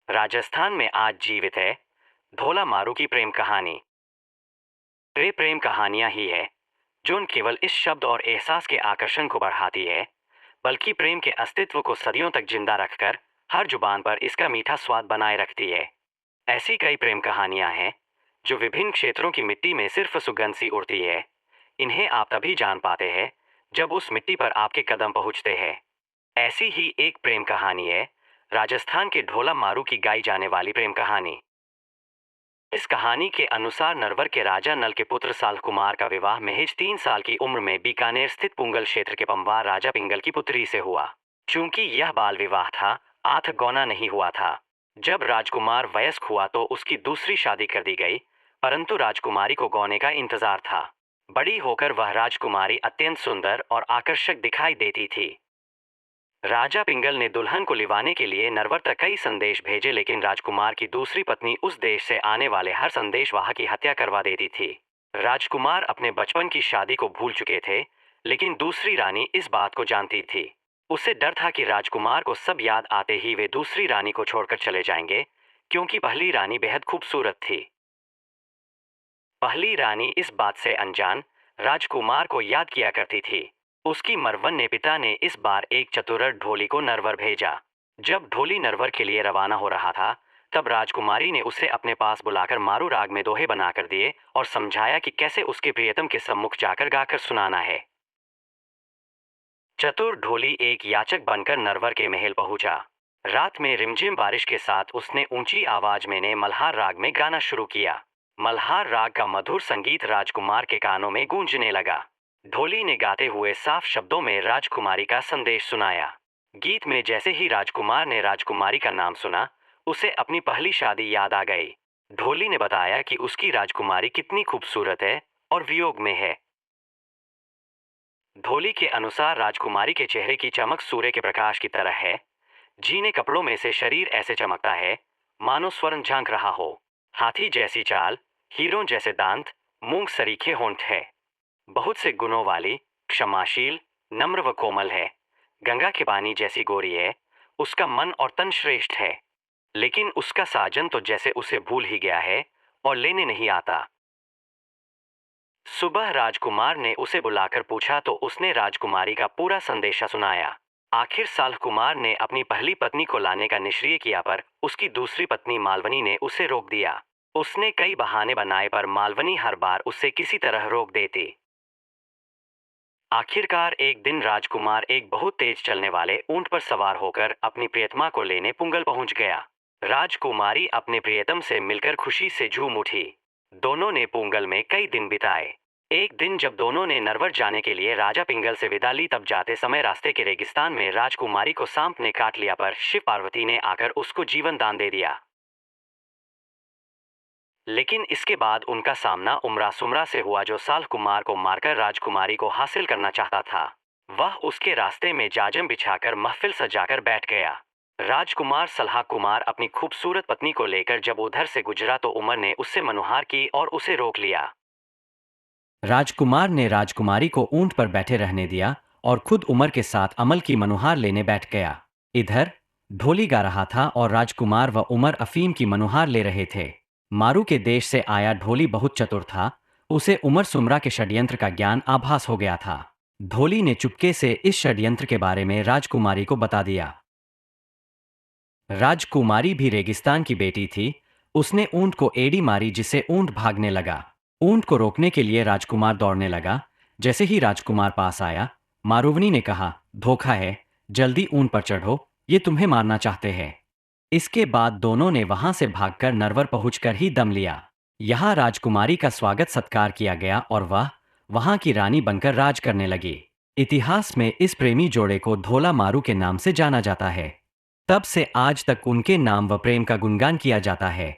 राजस्थान में आज जीवित है धोला मारू की प्रेम कहानी। वे प्रेम कहानियां ही है जो न केवल इस शब्द और एहसास के आकर्षण को बढ़ाती है, बल्कि प्रेम के अस्तित्व को सदियों तक जिंदा रखकर हर जुबान पर इसका मीठा स्वाद बनाए रखती है। ऐसी कई प्रेम कहानियां हैं जो विभिन्न क्षेत्रों की मिट्टी में सिर्फ सुगंध सी उड़ती है। इन्हें आप तभी जान पाते हैं जब उस मिट्टी पर आपके कदम पहुंचते हैं। ऐसी ही एक प्रेम कहानी है राजस्थान के ढोला मारू की गाई जाने वाली प्रेम कहानी। इस कहानी के अनुसार नरवर के राजा नल के पुत्र साल कुमार का विवाह महज 3 साल की उम्र में बीकानेर स्थित पुंगल क्षेत्र के पंवार राजा पिंगल की पुत्री से हुआ। चूंकि यह बाल विवाह था, आठ गौना नहीं हुआ था। जब राजकुमार वयस्क हुआ तो उसकी दूसरी शादी कर दी गई, परंतु राजकुमारी को गौने का इंतजार था। बड़ी होकर वह राजकुमारी अत्यंत सुंदर और आकर्षक दिखाई देती थी। राजा पिंगल ने दुल्हन को लिवाने के लिए नरवर तक कई संदेश भेजे, लेकिन राजकुमार की दूसरी पत्नी उस देश से आने वाले हर संदेशवाहक की हत्या करवा देती थी। राजकुमार अपने बचपन की शादी को भूल चुके थे, लेकिन दूसरी रानी इस बात को जानती थी। उसे डर था कि राजकुमार को सब याद आते ही वे दूसरी रानी को छोड़कर चले जाएंगे, क्योंकि पहली रानी बेहद खूबसूरत थी। पहली रानी इस बात से अनजान राजकुमार को याद किया करती थी। उसकी मरवन्ने पिता ने इस बार एक चतुर ढोली को नरवर भेजा। जब ढोली नरवर के लिए रवाना हो रहा था, तब राजकुमारी ने उसे अपने पास बुलाकर मारू राग में दोहे बनाकर दिए और समझाया कि कैसे उसके प्रियतम के सम्मुख जाकर गाकर सुनाना है। चतुर ढोली एक याचक बनकर नरवर के महल पहुंचा। रात में रिमझिम बारिश के साथ उसने ऊंची आवाज में ने मल्हार राग में गाना शुरू किया। मल्हार राग का मधुर संगीत राजकुमार के कानों में गूंजने लगा। ढोली ने गाते हुए साफ शब्दों में राजकुमारी का संदेश सुनाया। गीत में जैसे ही राजकुमार ने राजकुमारी का नाम सुना, उसे अपनी पहली शादी याद आ गई। ढोली ने बताया कि उसकी राजकुमारी कितनी खूबसूरत है और वियोग में है। ढोली के अनुसार राजकुमारी के चेहरे की चमक सूर्य के प्रकाश की तरह है। जीने कपड़ों में से शरीर ऐसे चमकता है मानो स्वर्ण झांक रहा हो। हाथी जैसी चाल, हीरों जैसे दांत, मूंग सरीखे होंठ है। बहुत से गुणों वाली, क्षमाशील, नम्र व कोमल है। गंगा के पानी जैसी गोरी है। उसका मन और तन श्रेष्ठ है, लेकिन उसका साजन तो जैसे उसे भूल ही गया है और लेने नहीं आता। सुबह राजकुमार ने उसे बुलाकर पूछा तो उसने राजकुमारी का पूरा संदेशा सुनाया। आखिर साल कुमार ने अपनी पहली पत्नी को लाने का निश्चय किया, पर उसकी दूसरी पत्नी मालवनी ने उसे रोक दिया। उसने कई बहाने बनाए, पर मालवनी हर बार उसे किसी तरह रोक देती। आखिरकार एक दिन राजकुमार एक बहुत तेज चलने वाले ऊंट पर सवार होकर अपनी प्रियतमा को लेने पुंगल पहुंच गया। राजकुमारी अपने प्रियतम से मिलकर खुशी से झूम उठी। दोनों ने पुंगल में कई दिन बिताए। एक दिन जब दोनों ने नरवर जाने के लिए राजा पिंगल से विदा ली, तब जाते समय रास्ते के रेगिस्तान में राजकुमारी को सांप ने काट लिया, पर शिव पार्वती ने आकर उसको जीवन दान दे दिया। लेकिन इसके बाद उनका सामना उमरा सुमरा से हुआ, जो साल कुमार को मारकर राजकुमारी को हासिल करना चाहता था। वह उसके रास्ते में जाजम बिछाकर महफिल सजाकर बैठ गया। राजकुमार सलाह कुमार अपनी खूबसूरत पत्नी को लेकर जब उधर से गुजरा तो उमर ने उससे मनुहार की और उसे रोक लिया। राजकुमार ने राजकुमारी को ऊंट पर बैठे रहने दिया और खुद उमर के साथ अमल की मनुहार लेने बैठ गया। इधर ढोली गा रहा था और राजकुमार व उमर अफीम की मनुहार ले रहे थे। मारू के देश से आया ढोली बहुत चतुर था। उसे उमर सुमरा के षड्यंत्र का ज्ञान आभास हो गया था। ढोली ने चुपके से इस षड्यंत्र के बारे में राजकुमारी को बता दिया। राजकुमारी भी रेगिस्तान की बेटी थी। उसने ऊंट को एड़ी मारी, जिससे ऊंट भागने लगा। ऊंट को रोकने के लिए राजकुमार दौड़ने लगा। जैसे ही राजकुमार पास आया, मारुवनी ने कहा, धोखा है, जल्दी ऊंट पर चढ़ो, ये तुम्हें मारना चाहते हैं। इसके बाद दोनों ने वहां से भागकर नरवर पहुंचकर ही दम लिया। यहाँ राजकुमारी का स्वागत सत्कार किया गया और वह वहां की रानी बनकर राज करने लगी। इतिहास में इस प्रेमी जोड़े को धोला मारू के नाम से जाना जाता है। तब से आज तक उनके नाम व प्रेम का गुणगान किया जाता है।